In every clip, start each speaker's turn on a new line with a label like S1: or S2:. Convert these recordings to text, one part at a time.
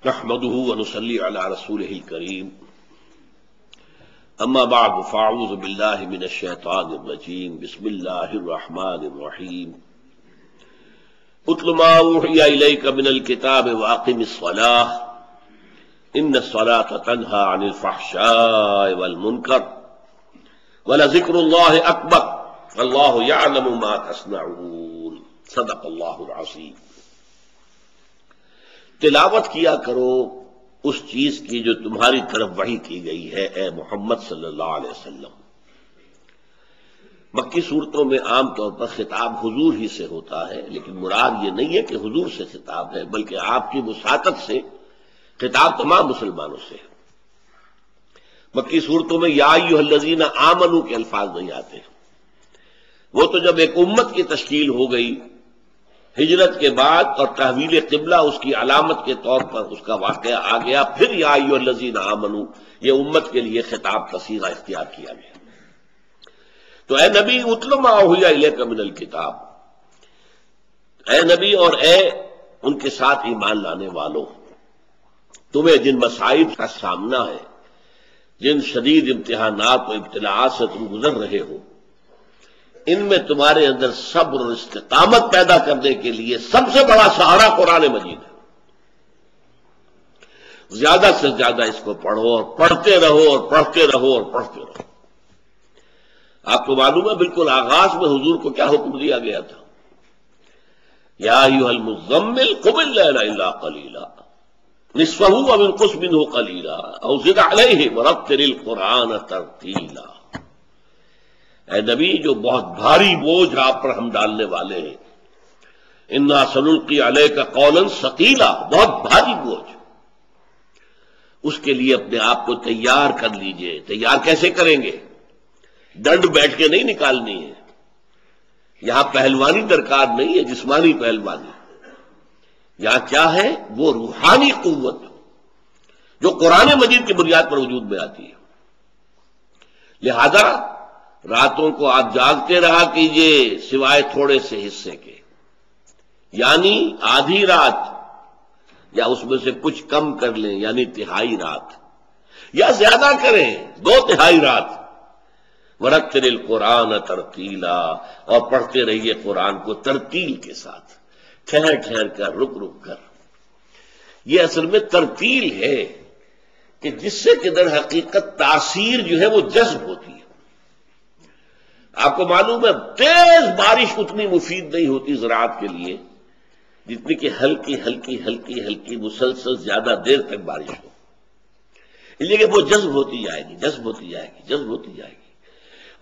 S1: نحمده ونصلي على رسوله الكريم اما بعد فاعوذ بالله من الشيطان الرجيم بسم الله الرحمن الرحيم اتل ما اوحي اليك من الكتاب واقم الصلاة ان الصلاة تنهى عن الفحشاء والمنكر ولذكر الله اكبر والله يعلم ما تصنعون صدق الله العظيم۔ تلاوت کیا کرو اس چیز کی جو تمہاری طرف وحی کی گئی ہے اے محمد صلی اللہ علیہ وسلم۔ مکی صورتوں میں عام طور پر خطاب حضور ہی سے ہوتا ہے، لیکن مراد یہ نہیں ہے کہ حضور سے خطاب ہے، بلکہ آپ کی وساطت سے خطاب تمام مسلمانوں سے ہے۔ مکی صورتوں میں یا ایھا الذین آمنوا کے الفاظ نہیں آتے، وہ تو جب ایک امت کی تشکیل ہو گئی ہجرت کے بعد اور تحویل قبلہ اس کی علامت کے طور پر اس کا واقعہ آ گیا، پھر یا ایھا الذین آمنوا یہ امت کے لیے خطاب کا صیغہ اختیار کیا گیا۔ تو اے نبی اتل ما اوحی الیک من الکتاب، اے نبی اور اے ان کے ساتھ ایمان لانے والوں، تمہیں جن مصائب کا سامنا ہے، جن شدید امتحانات و ابتلاءات سے تم گزر رہے ہو، ان میں تمہارے اندر صبر اور استقامت پیدا کرنے کے لیے سب سے بڑا سہارا قرآن مجید ہے۔ زیادہ سے زیادہ اس کو پڑھو اور پڑھتے رہو اور پڑھتے رہو اور پڑھتے رہو۔ آپ کو معلوم ہے بالکل آغاز میں حضور کو کیا حکم دیا گیا تھا؟ یا ایھا المزمل قم اللیل الا قلیلا نصفہ او انقص منہ قلیلا او زد علیہ ورتل القرآن ترتیلا۔ اے نبی جو بہت بھاری بوجھ آپ پر ہم ڈالنے والے ہیں، انا سنلقی علیک قولا ثقیلا، بہت بھاری بوجھ، اس کے لیے اپنے آپ کو تیار کر لیجئے۔ تیار کیسے کریں گے؟ ڈنڈ بیٹھ کے نہیں نکالنی ہے، یہاں پہلوانی درکار نہیں ہے، جسمانی پہلوانی، یہاں کیا ہے؟ وہ روحانی قوت جو قرآن مجید کی بنیاد پر وجود میں آتی ہے۔ لہذا راتوں کو آپ جاگتے رہا کیجئے سوائے تھوڑے سے حصے کے، یعنی آدھی رات یا اس میں سے کچھ کم کر لیں، یعنی تہائی رات، یا زیادہ کریں 2/3 رات۔ ورتل القرآن ترتیلا، اور پڑھتے رہیے قرآن کو ترتیل کے ساتھ، ٹھہر ٹھہر کر، رک رک کر۔ یہ اصل میں ترتیل ہے کہ جس سے کہ در حقیقت تاثیر جو ہے وہ جذب ہوتی ہے۔ آپ کو معلوم ہے تیز بارش اتنی مفید نہیں ہوتی زراعت کے لیے جتنی کہ ہلکی ہلکی ہلکی ہلکی مسلسل زیادہ دیر تک بارش ہو، اس لیے کہ وہ جذب ہوتی جائے گی، جذب ہوتی جائے گی، جذب ہوتی جائے گی،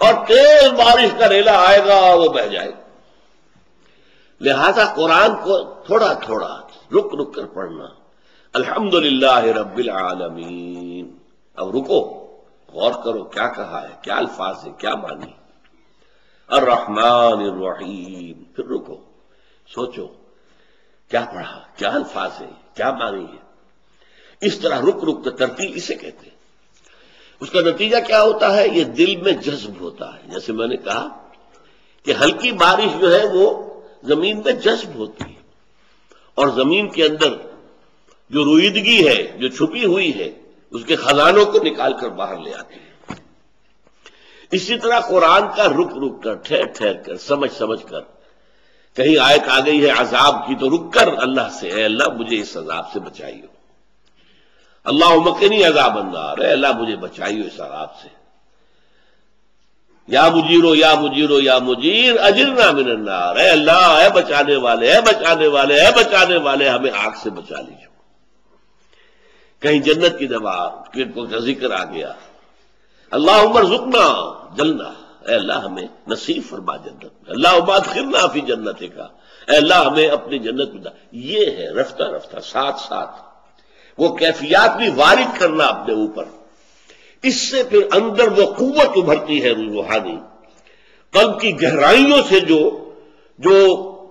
S1: اور تیز بارش کا ریلا آئے گا اور وہ بہہ جائے گا۔ لہذا قرآن کو تھوڑا تھوڑا رک رک کر پڑھنا۔ الحمدللہ رب العالمین، اب رکو، غور کرو کیا کہا ہے، کیا الفاظ ہے، کیا معنی۔ الرحمن الرحیم، پھر رکو، سوچو کیا پڑھا، کیا الفاظ ہے، کیا معنی ہے۔ اس طرح رک رک کر ترتیل اسے کہتے ہیں۔ اس کا نتیجہ کیا ہوتا ہے؟ یہ دل میں جذب ہوتا ہے۔ جیسے میں نے کہا کہ ہلکی بارش جو ہے وہ زمین میں جذب ہوتی ہے، اور زمین کے اندر جو رویدگی ہے، جو چھپی ہوئی ہے، اس کے خزانوں کو نکال کر باہر لے آتی ہے۔ اسی طرح قرآن کا رک رک کر، ٹھہر ٹھہر کر، سمجھ سمجھ کر، کہیں آیت آ گئی ہے عذاب کی تو رک کر اللہ سے، اے اللہ مجھے اس عذاب سے بچائیو، اللہم قنی عذاب النار، اے اللہ مجھے بچائیو اس عذاب سے، یا مجیرو یا مجیرو یا مجیر اجرنا من النار، اے اللہ، اے بچانے والے، اے بچانے والے، اے بچانے والے، ہمیں آگ سے بچا لیجو۔ کہیں جنت کی دعا کا ذکر آ گیا، اللہم ارزقنا جنہ، اے اللہ ہمیں نصیب فرما جنت، اللہم ادخلنا فی جنتک، اے اللہ ہمیں اپنی جنت میں۔ یہ ہے رفتہ رفتہ ساتھ ساتھ وہ کیفیات بھی وارد کرنا اپنے اوپر، اس سے پھر اندر وہ قوت ابھرتی ہے روحانی، قلب کی گہرائیوں سے جو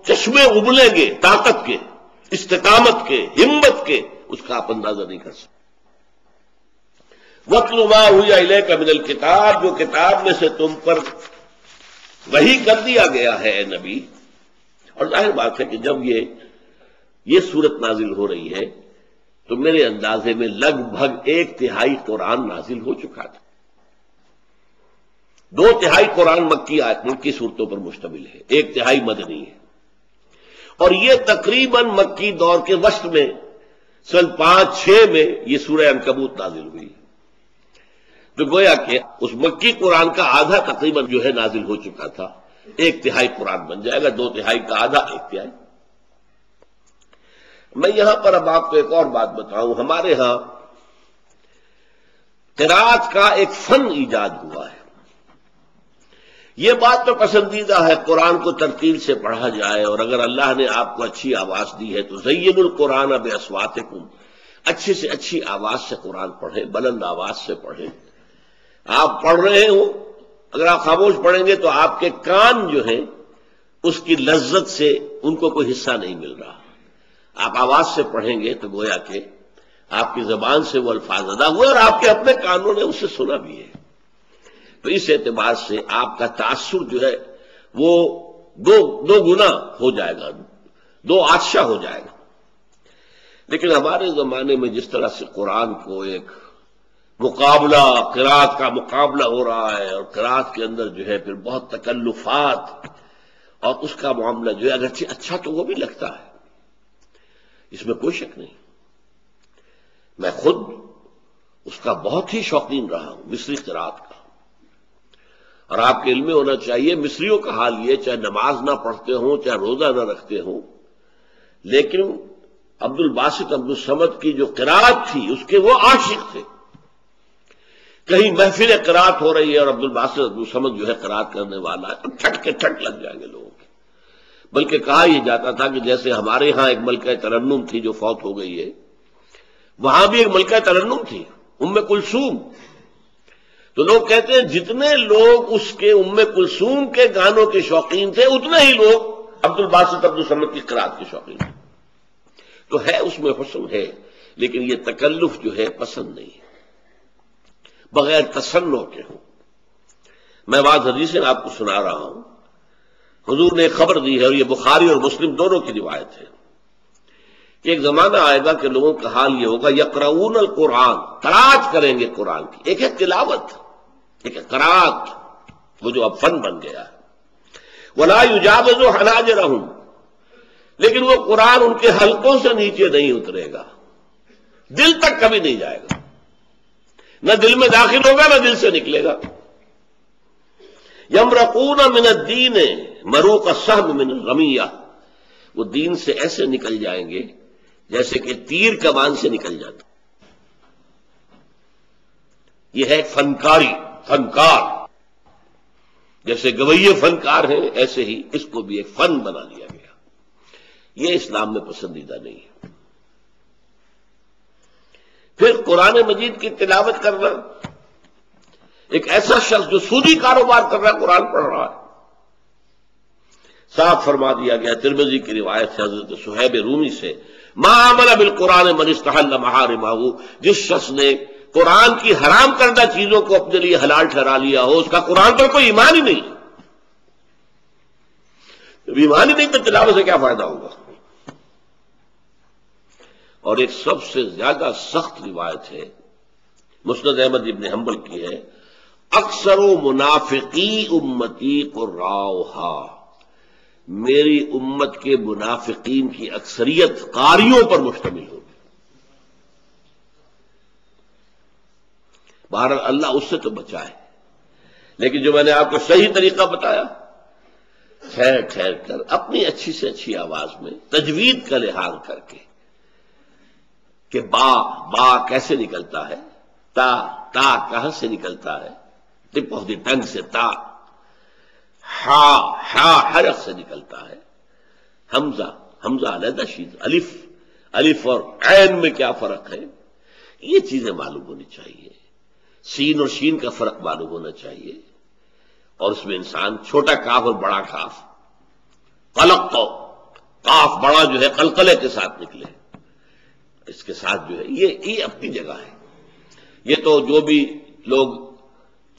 S1: چشمے ابلیں گے طاقت کے، استقامت کے، ہمت کے، اس کا آپ اندازہ نہیں کر سکتے۔ وَاتْلُ مَا أُوحِيَ إِلَيْكَ مِنَ الْكِتَابِ، جو کتاب میں سے تم پر وحی کر دیا گیا ہے اے نبی۔ اور ظاہر بات ہے کہ جب یہ صورت نازل ہو رہی ہے تو میرے اندازے میں لگ بھگ 1/3 قرآن نازل ہو چکا تھا. 2/3 قرآن مکی صورتوں پر مشتمل ہے، 1/3 مدنی ہے. اور یہ تقریباً مکی دور کے وسط میں سن 5-6 میں یہ سورہ عنکبوت نازل ہوئی. تو گویا کہ اس مکی قرآن کا آدھا تقریباً جو ہے نازل ہو چکا تھا. 1/3 قرآن بن جائے گا، 2/3 کا آدھا 1/3. میں یہاں پر اب آپ کو ایک اور بات بتاؤں. ہمارے ہاں قرات کا ایک فن ایجاد ہوا ہے. یہ بات تو پسندیدہ ہے قرآن کو ترتیل سے پڑھا جائے، اور اگر اللہ نے آپ کو اچھی آواز دی ہے تو زین القرآن باصواتکم، اچھی سے اچھی آواز سے قرآن پڑھیں، بلند آواز سے پڑھیں. آپ پڑھ رہے ہو، اگر آپ خاموش پڑھیں گے تو آپ کے کان جو ہیں اس کی لذت سے ان کو کوئی حصہ نہیں مل رہا. آپ آواز سے پڑھیں گے تو گویا کہ آپ کی زبان سے وہ الفاظ ادا ہوئے اور آپ کے اپنے کانوں نے اسے سنا بھی ہے. تو اس اعتبار سے آپ کا تاثر جو ہے وہ دو گنا ہو جائے گا، 2 آتشہ ہو جائے گا. لیکن ہمارے زمانے میں جس طرح سے قرآن کو ایک مقابلہ، قرات کا مقابلہ ہو رہا ہے، اور قرات کے اندر جو ہے پھر بہت تکلفات، اور اس کا معاملہ جو ہے اگرچہ اچھا تو وہ بھی لگتا ہے، اس میں کوئی شک نہیں. میں خود اس کا بہت ہی شوقین رہا ہوں، مصری قرات کا. اور آپ کے علم میں ہونا چاہیے مصریوں کا حال یہ، چاہے نماز نہ پڑھتے ہوں، چاہے روزہ نہ رکھتے ہوں، لیکن عبد الباسط عبد الصمد کی جو قرات تھی اس کے وہ عاشق تھے. کہیں محفل قرات ہو رہی ہے اور عبد الباسط عبد الصمد جو ہے قرات کرنے والا ہے تو ٹھٹ کے ٹھٹ لگ جائیں گے لوگوں کے. بلکہ کہا یہ جاتا تھا کہ جیسے ہمارے ہاں ایک ملکہ ترنم تھی جو فوت ہو گئی ہے، وہاں بھی ایک ملکہ ترنم تھی، ام کلثوم. تو لوگ کہتے ہیں جتنے لوگ اس کے ام کلثوم کے گانوں کے شوقین تھے اتنے ہی لوگ عبد الباسط عبد الصمد کی قرات کے شوقین تھے. تو ہے اس میں حسن ہے، لیکن یہ تکلف جو ہے پسند نہیں ہے، بغیر تصنع کے ہوں. میں بعض حدیثیں آپ کو سنا رہا ہوں. حضور نے ایک خبر دی ہے، اور یہ بخاری اور مسلم دونوں کی روایت ہے، کہ ایک زمانہ آئے گا کہ لوگوں کا حال یہ ہوگا یقرؤون القرآن، قرات کریں گے قرآن کی. ایک ہے تلاوت، ایک ہے قرات، وہ جو اب فن بن گیا ہے. ولا یجاوز حناجرہم، لیکن وہ قرآن ان کے حلقوں سے نیچے نہیں اترے گا، دل تک کبھی نہیں جائے گا، نہ دل میں داخل ہوگا نہ دل سے نکلے گا. یمرقون من الدین مروق السهم من الرمیہ، وہ دین سے ایسے نکل جائیں گے جیسے کہ تیر کمان سے نکل جاتا. یہ ہے فنکاری، فنکار. جیسے گویے فنکار ہیں ایسے ہی اس کو بھی ایک فن بنا لیا گیا. یہ اسلام میں پسندیدہ نہیں ہے. پھر قرآن مجید کی تلاوت کرنا، ایک ایسا شخص جو سودی کاروبار کر رہا ہے قرآن پڑھ رہا ہے. صاف فرما دیا گیا ترمذی کی روایت سے حضرت صہیب رومی سے، ما عمل بالقرآن من استحل محارمہ، جس شخص نے قرآن کی حرام کردہ چیزوں کو اپنے لیے حلال ٹھہرا لیا ہو، اس کا قرآن پر کوئی ایمان ہی نہیں. جب ایمان ہی نہیں تو تلاوت سے کیا فائدہ ہوگا. اور ایک سب سے زیادہ سخت روایت ہے، مسند احمد ابن حنبل کی ہے، اکثر منافقی امتی قراؤہا، میری امت کے منافقین کی اکثریت قاریوں پر مشتمل ہوگی. بہرحال اللہ اس سے تو بچائے، لیکن جو میں نے آپ کو صحیح طریقہ بتایا، ٹھہر ٹھہر کر اپنی اچھی سے اچھی آواز میں تجوید کا لحاظ کر کے کہ با کیسے نکلتا ہے، تا کہاں سے نکلتا ہے، ٹپ آف دی ٹنگ سے تا، ہا حرف سے نکلتا ہے، حمزہ علیحدہ شید، الف اور عین میں کیا فرق ہے، یہ چیزیں معلوم ہونی چاہیے. سین اور شین کا فرق معلوم ہونا چاہیے. اور اس میں انسان چھوٹا کاف اور بڑا کاف، قلق تو کاف بڑا جو ہے قلقلے کے ساتھ نکلے، اس کے ساتھ جو ہے یہ اپنی جگہ ہے. یہ تو جو بھی لوگ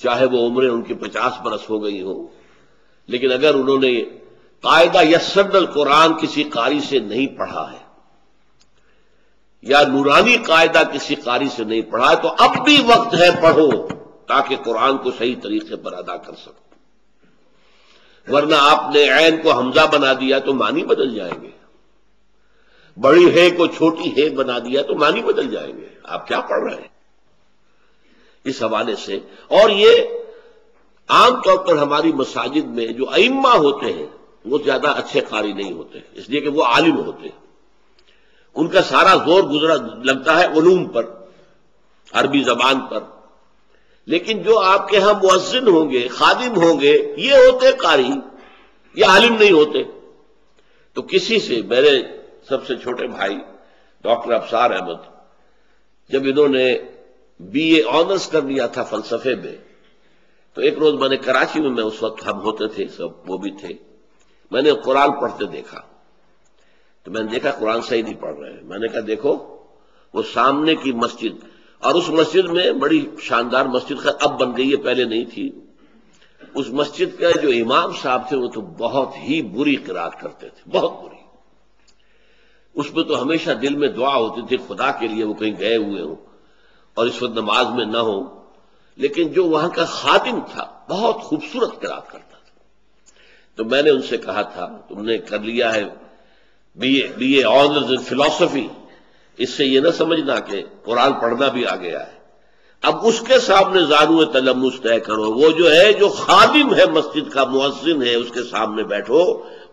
S1: چاہے وہ عمریں ان کی 50 برس ہو گئی ہو، لیکن اگر انہوں نے قاعدہ یسرد القرآن کسی قاری سے نہیں پڑھا ہے یا نورانی قاعدہ کسی قاری سے نہیں پڑھا تو اب بھی وقت ہے پڑھو، تاکہ قرآن کو صحیح طریقے پر ادا کر سکو، ورنہ آپ نے عین کو حمزہ بنا دیا تو معنی بدل جائیں گے، بڑی ہے کو چھوٹی ہے بنا دیا تو معنی بدل جائیں گے، آپ کیا پڑھ رہے ہیں؟ اس حوالے سے، اور یہ عام طور پر ہماری مساجد میں جو ائمہ ہوتے ہیں وہ زیادہ اچھے قاری نہیں ہوتے، اس لیے کہ وہ عالم ہوتے ہیں، ان کا سارا زور گزرا لگتا ہے علوم پر، عربی زبان پر، لیکن جو آپ کے ہاں مؤذن ہوں گے، خادم ہوں گے، یہ ہوتے قاری، یہ عالم نہیں ہوتے۔ تو کسی سے، میرے سب سے چھوٹے بھائی ڈاکٹر ابصار احمد، جب انہوں نے BA آنرس کر لیا تھا فلسفے میں، تو ایک روز میں نے کراچی میں اس وقت ہم ہوتے تھے، سب وہ بھی تھے، میں نے قرآن پڑھتے دیکھا، تو میں نے دیکھا قرآن صحیح نہیں پڑھ رہے ہیں۔ میں نے کہا دیکھو، وہ سامنے کی مسجد، اور اس مسجد میں بڑی شاندار مسجد، خیر اب بن گئی ہے، پہلے نہیں تھی، اس مسجد کا جو امام صاحب تھے وہ تو بہت ہی بری قرات کرتے تھے، بہت بری، اس میں تو ہمیشہ دل میں دعا ہوتی تھی خدا کے لیے وہ کہیں گئے ہوئے ہوں اور اس وقت نماز میں نہ ہو، لیکن جو وہاں کا خادم تھا بہت خوبصورت قرات کرتا تھا۔ تو میں نے ان سے کہا تھا تم نے کر لیا ہے BA آنرز ان فلسفی، اس سے یہ نہ سمجھنا کہ قرآن پڑھنا بھی آ گیا ہے، اب اس کے سامنے زانو تلمس طے کرو، وہ جو ہے جو خادم ہے مسجد کا، مؤذن ہے، اس کے سامنے بیٹھو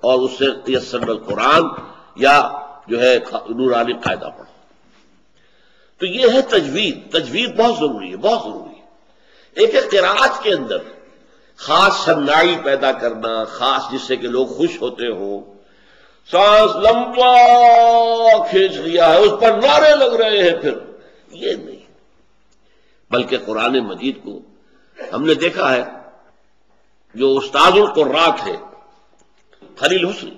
S1: اور اس سے تیسر القرآن یا جو ہے نورانی قاعدہ پڑھو۔ تو یہ ہے تجوید، تجوید بہت ضروری ہے، بہت ضروری ہے۔ ایک ہے قراءت کے اندر خاص صنائی پیدا کرنا، خاص جس سے کہ لوگ خوش ہوتے ہوں، سانس لمبا کھینچ لیا ہے، اس پر نعرے لگ رہے ہیں، پھر یہ نہیں، بلکہ قرآن مجید کو ہم نے دیکھا ہے، جو استاد القراء تھے خلیل حسنی،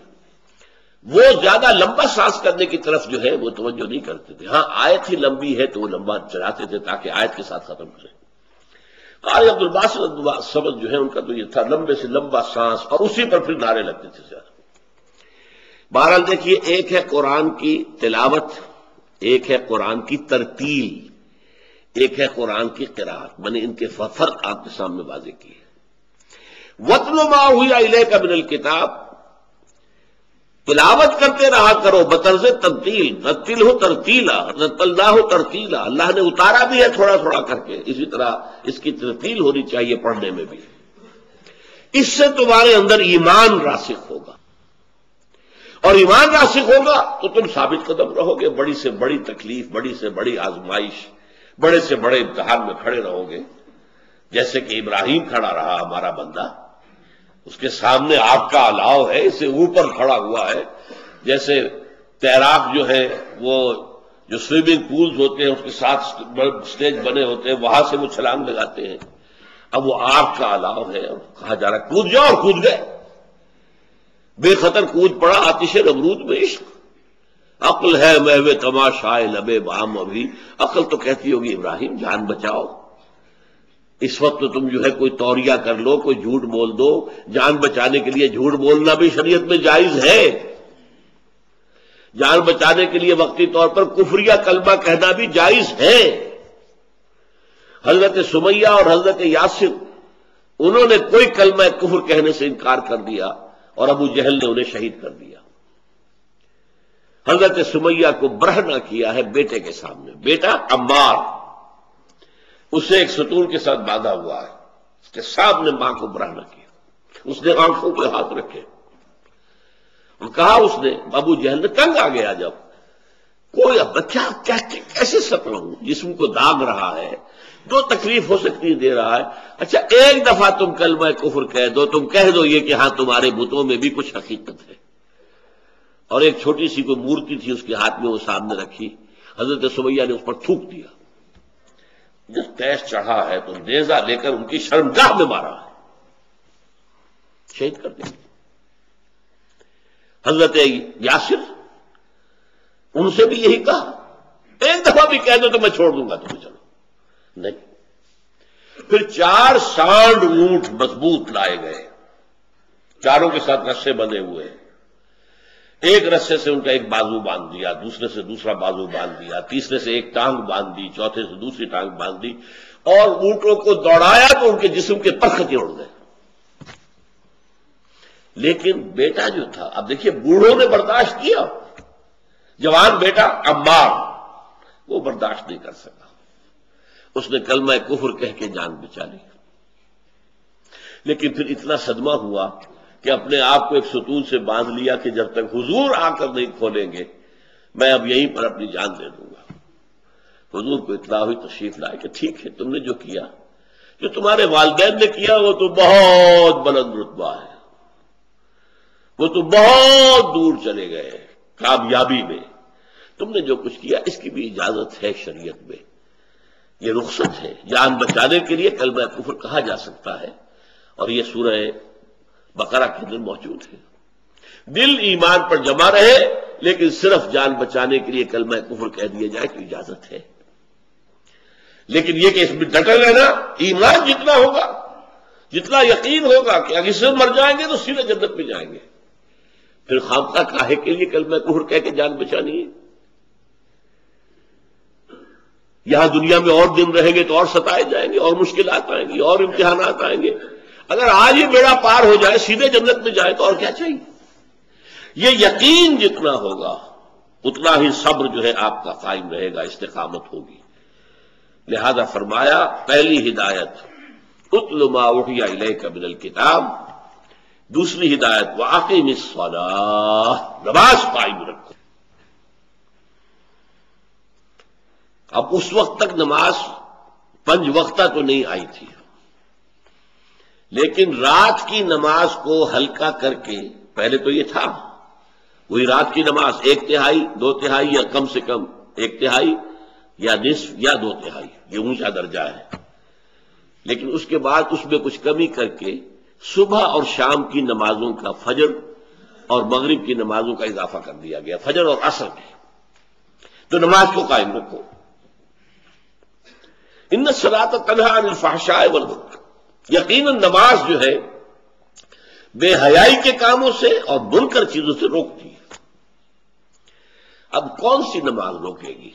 S1: وہ زیادہ لمبا سانس کرنے کی طرف جو ہے وہ توجہ نہیں کرتے تھے، ہاں آیت ہی لمبی ہے تو وہ لمبا چلاتے تھے تاکہ آیت کے ساتھ ختم کریں۔ قاری عبد الباسط سبز جو ہے ان کا تو یہ تھا لمبے سے لمبا سانس، اور اسی پر پھر نعرے لگتے تھے زیادہ۔ بہرحال دیکھیے، ایک ہے قرآن کی تلاوت، ایک ہے قرآن کی ترتیل، ایک ہے قرآن کی قراءت، میں نے ان کے فرق آپ کے سامنے واضح کی ہے۔ وَاتْلُ مَا أُوحِیَ إِلَیْکَ مِنَ الْکِتَابِ، تلاوت کرتے رہا کرو بطرز ترتیل، رتلہ ترتیلا، رتلناہ ترتیلا، اللہ نے اتارا بھی ہے تھوڑا تھوڑا کر کے، اسی طرح اس کی ترتیل ہونی چاہیے پڑھنے میں بھی، اس سے تمہارے اندر ایمان راسخ ہوگا، اور ایمان راسخ ہوگا تو تم ثابت قدم رہو گے، بڑی سے بڑی تکلیف، بڑی سے بڑی آزمائش، بڑے سے بڑے امتحان میں کھڑے رہو گے، جیسے کہ ابراہیم کھڑا رہا ہمارا بندہ، اس کے سامنے آگ کا الاؤ ہے، اسے اوپر کھڑا ہوا ہے، جیسے تیراک جو ہے وہ جو سوئمنگ پولز ہوتے ہیں اس کے ساتھ سٹیج بنے ہوتے ہیں، وہاں سے وہ چھلانگ لگاتے ہیں، اب وہ آگ کا الاؤ ہے، اور کہا جا رہا ہے کود جاؤ، اور کود گئے، بے خطر کود پڑا آتش نمرود میں عشق۔ عقل ہے محو تماشائے لبے بام، ابھی عقل تو کہتی ہوگی ابراہیم جان بچاؤ، اس وقت تو تم جو ہے کوئی توریہ کر لو، کوئی جھوٹ بول دو، جان بچانے کے لیے جھوٹ بولنا بھی شریعت میں جائز ہے، جان بچانے کے لیے وقتی طور پر کفریہ کلمہ کہنا بھی جائز ہے۔ حضرت سمیہ اور حضرت یاسر، انہوں نے کوئی کلمہ کفر کہنے سے انکار کر دیا اور ابو جہل نے انہیں شہید کر دیا۔ حضرت سمیہ کو برہنہ کیا ہے بیٹے کے سامنے، بیٹا عمار اسے ایک ستون کے ساتھ باندھا ہوا ہے، اس کے سامنے ماں کو برہنہ کیا، اس نے آنکھوں پہ ہاتھ رکھے اور کہا، اس نے ابو جہل نے تنگ آ گیا، جب کوئی بچہ کیسے سپڑوں، جسم کو داغ رہا ہے، جو تکلیف ہو سکتی دے رہا ہے، اچھا ایک دفعہ تم کلمہ کفر کہہ دو، تم کہہ دو یہ کہ ہاں تمہارے بتوں میں بھی کچھ حقیقت ہے، اور ایک چھوٹی سی کوئی مورتی تھی اس کے ہاتھ میں وہ سامنے رکھی، حضرت سمیہ نے اس پر تھوک دیا، جس تیش چڑھا ہے تو نیزہ لے کر ان کی شرمگاہ میں مارا ہے، شہید کر دیا۔ حضرت یاسر، ان سے بھی یہی کہا، ایک دفعہ بھی کہہ دو تو میں چھوڑ دوں گا تمہیں، چلو نہیں۔ پھر 4 سانڈ اونٹ مضبوط لائے گئے، چاروں کے ساتھ رسے بندھے ہوئے، ایک رسے سے ان کا ایک بازو باندھ دیا، دوسرے سے دوسرا بازو باندھ دیا، تیسرے سے ایک ٹانگ باندھ دی، چوتھے سے دوسری ٹانگ باندھ دی، اور اونٹوں کو دوڑایا تو ان کے جسم کے پرختے اڑ گئے۔ لیکن بیٹا جو تھا، اب دیکھیے بوڑھوں نے برداشت کیا، جوان بیٹا عمار وہ برداشت نہیں کر سکا، اس نے کلمہ کفر کہہ کے جان بچا لی۔ لیکن پھر اتنا صدمہ ہوا کہ اپنے آپ کو ایک ستون سے باندھ لیا کہ جب تک حضور آ کر نہیں کھولیں گے میں اب یہیں پر اپنی جان دے دوں گا۔ حضور کو اطلاع ہوئی، تشریف لائے کہ ٹھیک ہے، تم نے جو کیا، جو تمہارے والدین نے کیا وہ تو بہت بلند رتبہ ہے، وہ تو بہت دور چلے گئے کامیابی میں، تم نے جو کچھ کیا اس کی بھی اجازت ہے شریعت میں، یہ رخصت ہے، جان بچانے کے لیے کلمہ کفر کہا جا سکتا ہے، اور یہ سورہ بقرہ کے اندر موجود ہے۔ دل ایمان پر جمع رہے لیکن صرف جان بچانے کے لیے کلمہ کفر کہہ دیا جائے تو اجازت ہے، لیکن یہ کہ اس میں ڈٹے رہنا، ایمان جتنا ہوگا، جتنا یقین ہوگا کہ اگر اس سے مر جائیں گے تو سیدھے جنت میں جائیں گے، پھر خامخواہ کاہے کے لیے کلمہ کفر کہہ کے جان بچانی ہے؟ یہاں دنیا میں اور دن رہیں گے تو اور ستائے جائیں گے، اور مشکلات آئیں گی، اور امتحانات آئیں گے، اگر آج ہی بیڑا پار ہو جائے سیدھے جنت میں جائے تو اور کیا چاہیے؟ یہ یقین جتنا ہوگا اتنا ہی صبر جو ہے آپ کا قائم رہے گا، استقامت ہوگی۔ لہذا فرمایا پہلی ہدایت اتل ما اوحی الیک من الکتاب، دوسری ہدایت واقیم الصلاۃ، نماز قائم رکھو۔ اب اس وقت تک نماز 5 وقتہ تو نہیں آئی تھی، لیکن رات کی نماز کو ہلکا کر کے، پہلے تو یہ تھا وہی رات کی نماز 1/3 2/3 یا کم سے کم 1/3 یا نصف یا 2/3، یہ اونچا درجہ ہے، لیکن اس کے بعد اس میں کچھ کمی کر کے صبح اور شام کی نمازوں کا، فجر اور مغرب کی نمازوں کا اضافہ کر دیا گیا، فجر اور عصر کی، تو نماز کو قائم رکھو۔ ان الصلاۃ تنہی عن الفحشاء والمنکر، یقیناً نماز جو ہے بے حیائی کے کاموں سے اور منکر چیزوں سے روکتی ہے۔ اب کون سی نماز روکے گی؟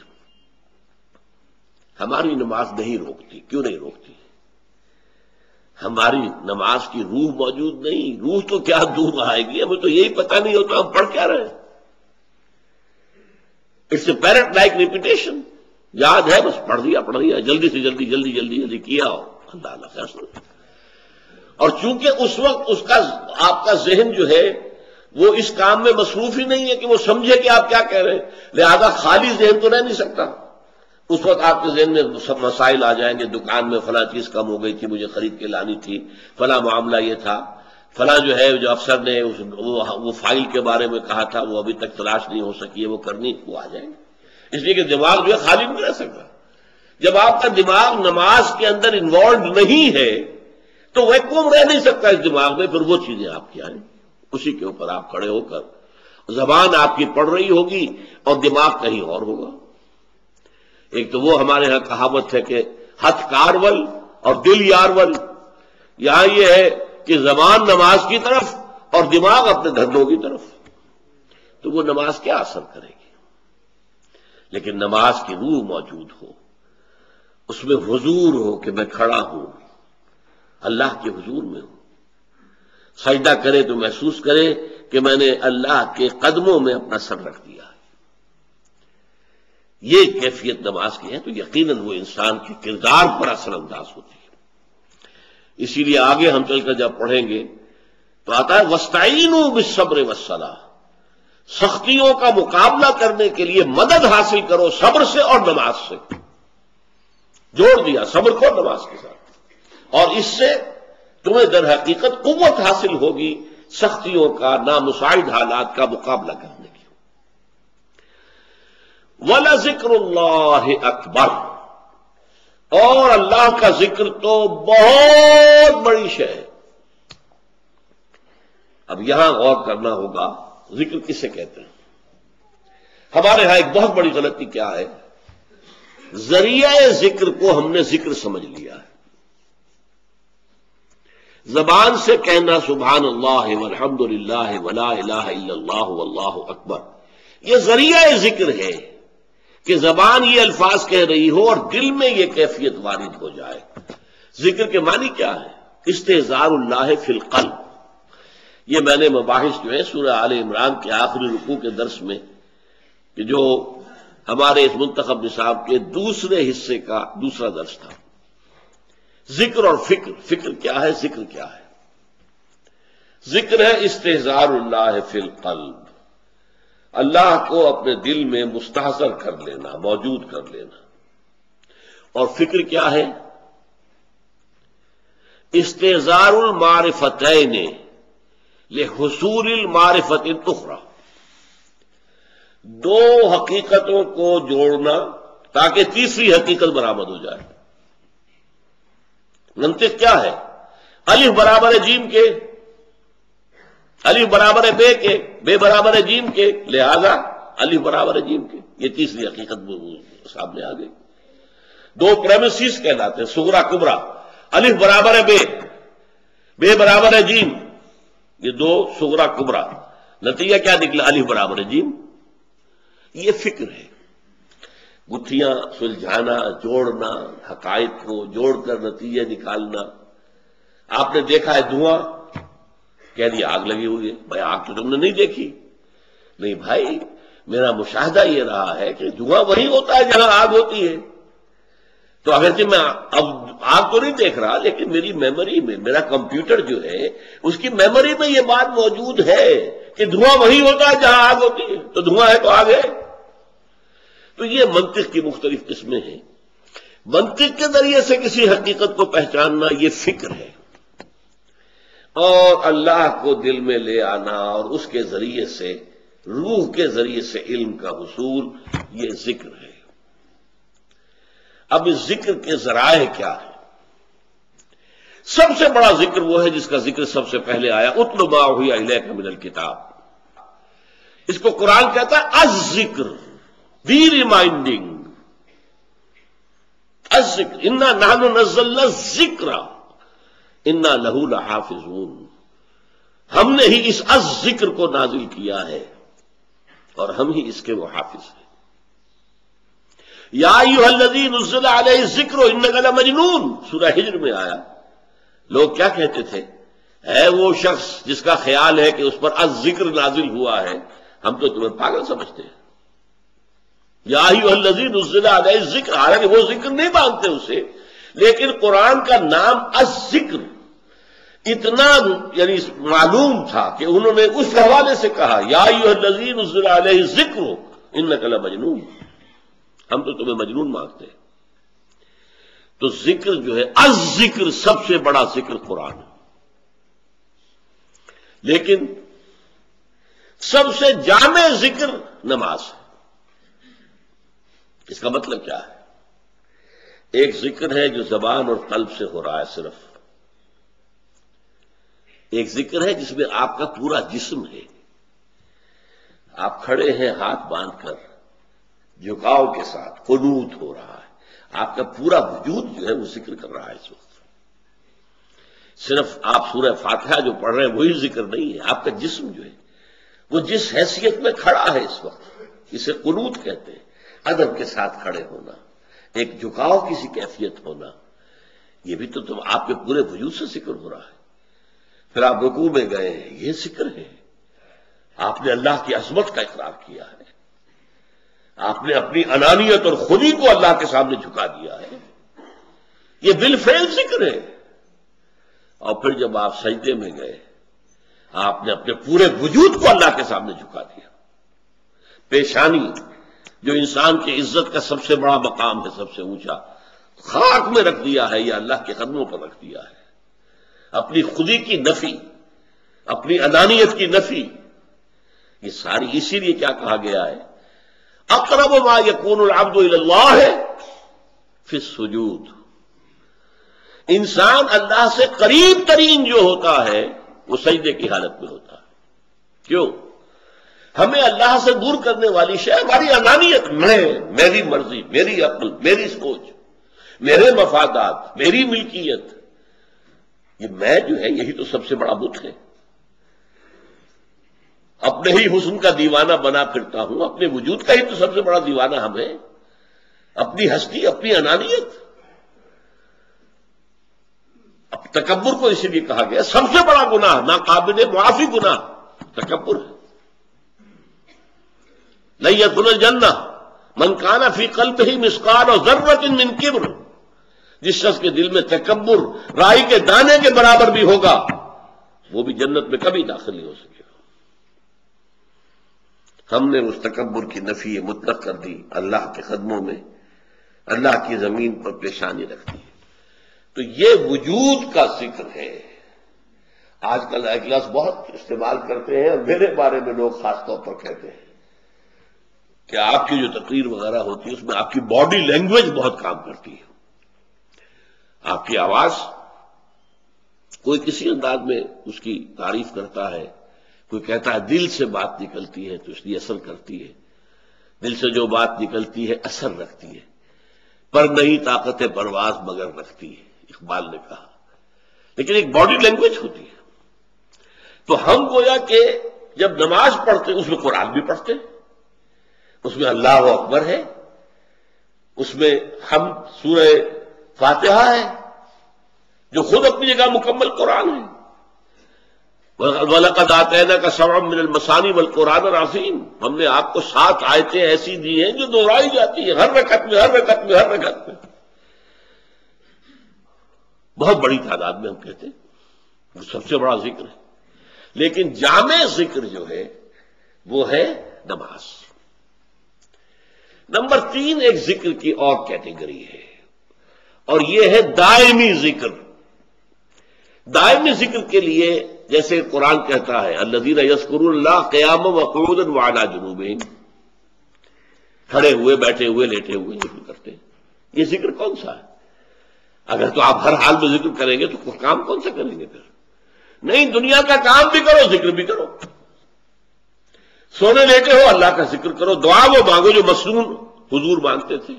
S1: ہماری نماز نہیں روکتی۔ کیوں نہیں روکتی؟ ہماری نماز کی روح موجود نہیں، روح تو کیا دور آئے گی، ہمیں تو یہی پتہ نہیں ہوتا ہم پڑھ کیا رہے ہیں۔ It's a parrot like repetition, یاد ہے بس پڑھ دیا جلدی سے جلدی کیا ہو، اللہ فیصلہ۔ اور چونکہ اس وقت اس کا آپ کا ذہن جو ہے وہ اس کام میں مصروف ہی نہیں ہے کہ وہ سمجھے کہ آپ کیا کہہ رہے ہیں، لہذا خالی ذہن تو رہ نہیں سکتا۔ اس وقت آپ کے ذہن میں سب مسائل آ جائیں گے، دکان میں فلاں چیز کم ہو گئی تھی، مجھے خرید کے لانی تھی، فلاں معاملہ یہ تھا، فلاں جو ہے جو افسر نے وہ فائل کے بارے میں کہا تھا وہ ابھی تک تلاش نہیں ہو سکی ہے، وہ کرنی، وہ آ جائیں گے، اس لیے کہ دماغ جو ہے خالی نہیں رہ سکتا۔ جب آپ کا دماغ نماز کے اندر انوالوڈ نہیں ہے تو ویکیوم رہ نہیں سکتا اس دماغ میں، پھر وہ چیزیں آپ کی آئیں، اسی کے اوپر آپ کھڑے ہو کر زبان آپ کی پڑھ رہی ہوگی اور دماغ کہیں اور ہوگا۔ ایک تو وہ ہمارے ہاں کہاوت ہے کہ ہتھ کارول اور دل یارول، یہاں یہ ہے کہ زبان نماز کی طرف اور دماغ اپنے دھندوں کی طرف، تو وہ نماز کیا اثر کرے گی؟ لیکن نماز کی روح موجود ہو، اس میں حضور ہو کہ میں کھڑا ہوں، اللہ کے حضور میں ہوں، سجدہ کرے تو محسوس کرے کہ میں نے اللہ کے قدموں میں اپنا سر رکھ دیا ہے، یہ کیفیت نماز کی ہے، تو یقیناً وہ انسان کے کردار پر اثر انداز ہوتی ہے۔ اسی لیے آگے ہم چل کر جب پڑھیں گے تو آتا ہے وَاسْتَعِینُوا بِالصَّبْرِ وَالصَّلَاةِ، سختیوں کا مقابلہ کرنے کے لیے مدد حاصل کرو صبر سے اور نماز سے، جوڑ دیا صبر کو نماز کے ساتھ، اور اس سے تمہیں در حقیقت قوت حاصل ہوگی سختیوں کا، نامساعد حالات کا مقابلہ کرنے کی۔ وَلَذِكْرُ اللَّهِ أَكْبَرُ، اور اللہ کا ذکر تو بہت بڑی شے ہے۔ اب یہاں غور کرنا ہوگا ذکر کسے کہتے ہیں؟ ہمارے ہاں ایک بہت بڑی غلطی کیا ہے، ذریعہ ذکر کو ہم نے ذکر سمجھ لیا ہے، زبان سے کہنا سبحان اللہ والحمد للہ ولا الہ الا اللہ واللہ اکبر، یہ ذریعہ ذکر ہے کہ زبان یہ الفاظ کہہ رہی ہو اور دل میں یہ کیفیت وارد ہو جائے۔ ذکر کے معنی کیا ہے؟ استحضار اللہ فی القلب۔ یہ میں نے مباحث جو ہے سورہ آل عمران کے آخری رکوع کے درس میں، کہ جو ہمارے اس منتخب نصاب کے دوسرے حصے کا دوسرا درس تھا، ذکر اور فکر۔ فکر کیا ہے؟ ذکر کیا ہے؟ ذکر ہے استحضار اللہ فی القلب، اللہ کو اپنے دل میں مستحضر کر لینا، موجود کر لینا۔ اور فکر کیا ہے؟ استحضار المعرفتین لحصول المعرفت الاخری، دو حقیقتوں کو جوڑنا تاکہ تیسری حقیقت برآمد ہو جائے۔ منطق کیا ہے؟ الف برابر ہے جیم کے، الف برابر ہے بے کے، بے برابر ہے جیم کے، لہذا الف برابر ہے جیم کے۔ یہ تیسری حقیقت سامنے آ گئی۔ دو پریمیسز کہلاتے ہیں صغرا کبرا، الف برابر ہے بے، بے برابر ہے جیم، یہ دو صغرا کبرا۔ نتیجہ کیا نکلا؟ الف برابر ہے جیم۔ یہ فکر ہے، گتھیاں سلجھانا، جوڑنا، حقائق کو جوڑ کر نتیجے نکالنا۔ آپ نے دیکھا ہے دھواں، کہہ دیا آگ لگی ہوئی ہے۔ بھائی آگ تو تم نے نہیں دیکھی۔ نہیں بھائی، میرا مشاہدہ یہ رہا ہے کہ دھواں وہی ہوتا ہے جہاں آگ ہوتی ہے۔ تو اگرچہ میں اب آگ تو نہیں دیکھ رہا، لیکن میری میموری میں، میرا کمپیوٹر جو ہے اس کی میموری میں یہ بات موجود ہے کہ دھواں وہی ہوتا ہے جہاں آگ ہوتی ہے، تو دھواں ہے تو آگ ہے۔ تو یہ منطق کی مختلف قسمیں ہیں۔ منطق کے ذریعے سے کسی حقیقت کو پہچاننا یہ فکر ہے، اور اللہ کو دل میں لے آنا اور اس کے ذریعے سے، روح کے ذریعے سے علم کا حصول، یہ ذکر ہے۔ اب اس ذکر کے ذرائع کیا ہے؟ سب سے بڑا ذکر وہ ہے جس کا ذکر سب سے پہلے آیا، اتل ما اوحی الیک من الکتاب۔ اس کو قرآن کہتا ہے الذکر، بی ریمائنڈنگ، الذکر، انا نحن نزلنا الذکر انا لہ لحافظون۔ ہم نے ہی اس الذکر کو نازل کیا ہے اور ہم ہی اس کے محافظ ہیں۔ یا ایھا الذی نزل علیہ الذکر انک لمجنون، سورہ ہجر میں آیا۔ لوگ کیا کہتے تھے؟ ہے وہ شخص جس کا خیال ہے کہ اس پر الذکر نازل ہوا ہے، ہم تو تمہیں پاگل سمجھتے ہیں۔ یا ایھا الذی نزل علیہ الذکر، حالانکہ وہ ذکر نہیں مانتے اسے، لیکن قرآن کا نام الذکر اتنا یعنی معلوم تھا کہ انہوں نے اس حوالے سے کہا یا ایھا الذی نزل علیہ الذکر انک لمجنون، ہم تو تمہیں مجنون مانگتے ہیں۔ تو ذکر جو ہے، الذکر سب سے بڑا ذکر قرآن ہے، لیکن سب سے جامع ذکر نماز ہے۔ اس کا مطلب کیا ہے؟ ایک ذکر ہے جو زبان اور قلب سے ہو رہا ہے صرف، ایک ذکر ہے جس میں آپ کا پورا جسم ہے، آپ کھڑے ہیں ہاتھ باندھ کر جھکاؤ کے ساتھ، قنوت ہو رہا ہے، آپ کا پورا وجود جو ہے وہ ذکر کر رہا ہے اس وقت۔ صرف آپ سورہ فاتحہ جو پڑھ رہے ہیں وہی ذکر نہیں ہے، آپ کا جسم جو ہے وہ جس حیثیت میں کھڑا ہے اس وقت، اسے قنوت کہتے ہیں۔ ادب کے ساتھ کھڑے ہونا، ایک جھکاؤ کسی کیفیت ہونا، یہ بھی تو آپ کے پورے وجود سے ذکر ہو رہا ہے۔ پھر آپ رکوع میں گئے ہیں، یہ ذکر ہے، آپ نے اللہ کی عظمت کا اقرار کیا ہے، آپ نے اپنی انانیت اور خودی کو اللہ کے سامنے جھکا دیا ہے، یہ بالفعل ذکر ہے۔ اور پھر جب آپ سجدے میں گئے، آپ نے اپنے پورے وجود کو اللہ کے سامنے جھکا دیا۔ پیشانی جو انسان کی عزت کا سب سے بڑا مقام ہے، سب سے اونچا، خاک میں رکھ دیا ہے یا اللہ کے قدموں پر رکھ دیا ہے۔ اپنی خودی کی نفی، اپنی انانیت کی نفی، یہ ساری اسی لیے کیا کہا گیا ہے، اقرب ما یکون العبد الی اللہ فی السجود۔ انسان اللہ سے قریب ترین جو ہوتا ہے وہ سجدے کی حالت میں ہوتا ہے۔ کیوں؟ ہمیں اللہ سے دور کرنے والی شے ہماری انانیت، میری مرضی، میری عقل، میری سوچ، میرے مفادات، میری ملکیت، یہ میں جو ہے یہی تو سب سے بڑا بت ہے. اپنے ہی حسن کا دیوانہ بنا پھرتا ہوں، اپنے وجود کا ہی تو سب سے بڑا دیوانہ ہم ہیں. اپنی ہستی، اپنی انانیت. اب تکبر کو اسی لیے کہا گیا سب سے بڑا گناہ، ناقابل معافی گناہ تکبر ہے. لن يدخل الجنہ من کان فی قلبہ مثقال ذرۃ من کبر. جس شخص کے دل میں تکبر رائی کے دانے کے برابر بھی ہوگا وہ بھی جنت میں کبھی داخل نہیں ہو سکے گا. ہم نے اس تکبر کی نفی مطلق کر دی، اللہ کے قدموں میں اللہ کی زمین پر پیشانی رکھ دی. تو یہ وجود کا ذکر ہے. آج کل اجلاس بہت استعمال کرتے ہیں اور میرے بارے میں لوگ خاص طور پر کہتے ہیں کہ آپ کی جو تقریر وغیرہ ہوتی ہے اس میں آپ کی باڈی لینگویج بہت کام کرتی ہے. آپ کی آواز، کوئی کسی انداز میں اس کی تعریف کرتا ہے، کوئی کہتا ہے دل سے بات نکلتی ہے تو اس لیے اثر کرتی ہے. دل سے جو بات نکلتی ہے اثر رکھتی ہے. پر نہیں طاقت پرواز مگر رکھتی ہے، اقبال نے کہا. لیکن ایک باڈی لینگویج ہوتی ہے. تو ہم گویا کہ جب نماز پڑھتے اس میں قرآن بھی پڑھتے، اس میں اللہ اکبر ہے، اس میں ہم سورہ فاتحہ ہے جو خود اپنی جگہ مکمل قرآن ہے. وَلَقَدْ آتَيْنَاكَ سَبْعًا مِّنَ الْمَثَانِي وَالْقُرْآنَ الْعَظِيمَ. ہم نے آپ کو 7 آیتیں ایسی دی ہیں جو دہرائی جاتی ہیں ہر رکعت میں ہر رکعت میں ہر رکعت میں. بہت بڑی تعداد میں ہم کہتے ہیں وہ سب سے بڑا ذکر ہے. لیکن جامع ذکر جو ہے وہ ہے نماز. نمبر 3 ایک ذکر کی اور کیٹیگری ہے اور یہ ہے دائمی ذکر. دائمی ذکر کے لیے جیسے قرآن کہتا ہے الذین یذکرون اللہ قیاما وقعودا وعلی جنوبہم، کھڑے ہوئے، بیٹھے ہوئے، لیٹے ہوئے ذکر کرتے ہیں. یہ ذکر کون سا ہے؟ اگر تو آپ ہر حال میں ذکر کریں گے تو کام کون سا کریں گے پھر؟ نہیں، دنیا کا کام بھی کرو، ذکر بھی کرو. سونے لیٹے ہو اللہ کا ذکر کرو. دعا وہ مانگو جو مسنون حضور مانگتے تھے.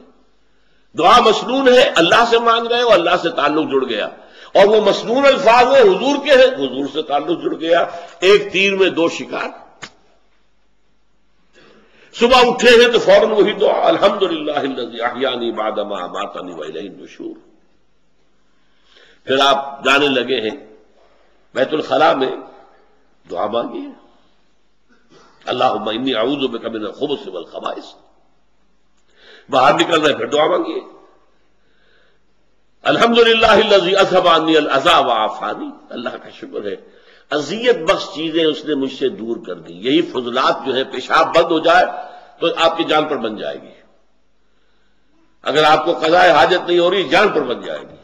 S1: دعا مسنون ہے، اللہ سے مانگ رہے ہو، اللہ سے تعلق جڑ گیا. اور وہ مسنون الفاظ وہ حضور کے ہیں، حضور سے تعلق جڑ گیا. ایک تیر میں 2 شکار. صبح اٹھے ہیں تو فوراً وہی دعا الحمدللہ الذی احیانی بعد ما اماتنی والیہ النشور. پھر آپ جانے لگے ہیں بیت الخلاء میں، دعا مانگیے اللہم انی اعوذ بک من الخبث والخبائث. باہر نکل رہے پھر دعا مانگیے الحمدللہ الذی اذھب عنی الاذی وعافانی. اللہ کا شکر ہے اذیت بخش چیزیں اس نے مجھ سے دور کر دی. یہی فضلات جو ہے، پیشاب بند ہو جائے تو آپ کی جان پر بن جائے گی. اگر آپ کو قضاء حاجت نہیں ہو رہی جان پر بن جائے گی.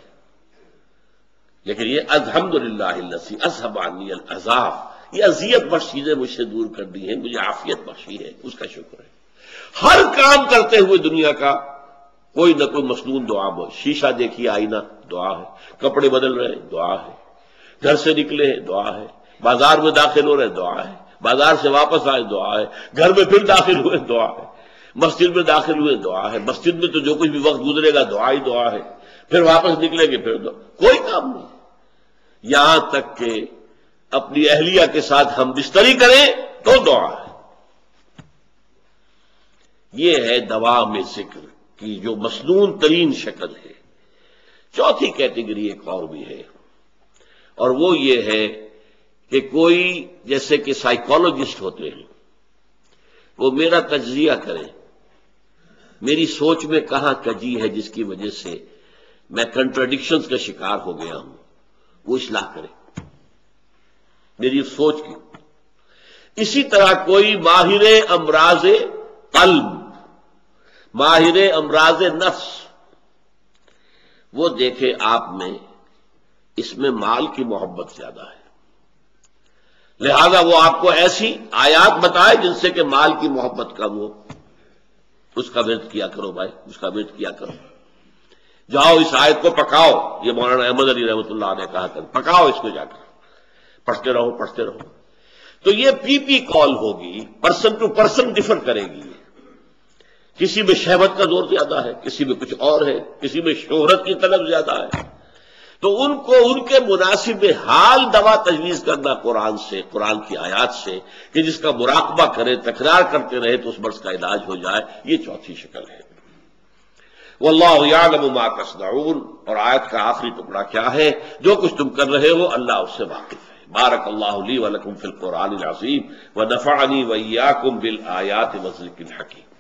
S1: لیکن یہ الحمدللہ الذی اذھب عنی الاذی، یہ اذیت بخش چیزیں مجھ سے دور کر دی ہیں، مجھے عافیت بخشی ہے، اس کا شکر ہے. ہر کام کرتے ہوئے دنیا کا کوئی نہ کوئی مسنون دعا ہو. شیشہ دیکھیے، آئینہ، دعا ہے. کپڑے بدل رہے ہیں، دعا ہے. گھر سے نکلے ہیں، دعا ہے. بازار میں داخل ہو رہے ہیں، دعا ہے. بازار سے واپس آئے، دعا ہے. گھر میں پھر داخل ہوئے، دعا ہے. مسجد میں داخل ہوئے، دعا ہے. مسجد میں تو جو کچھ بھی وقت گزرے گا دعا ہی دعا ہے. پھر واپس نکلیں گے پھر دعا. کوئی کام نہیں. یہاں تک کہ اپنی اہلیہ کے ساتھ ہم بستری کریں تو دعا ہے. یہ ہے دوام ذکر کی جو مسنون ترین شکل ہے. چوتھی کیٹیگری ایک اور بھی ہے اور وہ یہ ہے کہ کوئی جیسے کہ سائیکالوجسٹ ہوتے ہیں، وہ میرا تجزیہ کریں، میری سوچ میں کہاں کجی ہے جس کی وجہ سے میں کنٹراڈکشنز کا شکار ہو گیا ہوں، وہ اصلاح کرے میری سوچ کی. اسی طرح کوئی ماہر امراض قلب، ماہر امراض نفس، وہ دیکھے آپ میں اس میں مال کی محبت زیادہ ہے، لہذا وہ آپ کو ایسی آیات بتائے جن سے کہ مال کی محبت کم ہو. اس کا ورد کیا کرو بھائی، اس کا ورد کیا کرو. جاؤ اس آیت کو پکاؤ، یہ مولانا احمد علی رحمۃ اللہ نے کہا تھا، پکاؤ اس کو، جا کر پڑھتے رہو پڑھتے رہو. تو یہ پی کال ہوگی، پرسن ٹو پرسن ڈفر کرے گی. کسی میں شہوت کا زور زیادہ ہے، کسی میں کچھ اور ہے، کسی میں شہرت کی طلب زیادہ ہے. تو ان کو ان کے مناسب حال دوا تجویز کرنا قرآن سے، قرآن کی آیات سے، کہ جس کا مراقبہ کرے، تکرار کرتے رہے تو اس مرض کا علاج ہو جائے، یہ چوتھی شکل ہے۔ واللہ یعلم ما تصنعون، اور آیت کا آخری ٹکڑا کیا ہے؟ جو کچھ تم کر رہے ہو اللہ اس سے واقف ہے۔ بارک اللہ لی ولکم فی القرآن العظیم ونفعنی وإیاکم بالآیات والذکر الحکیم۔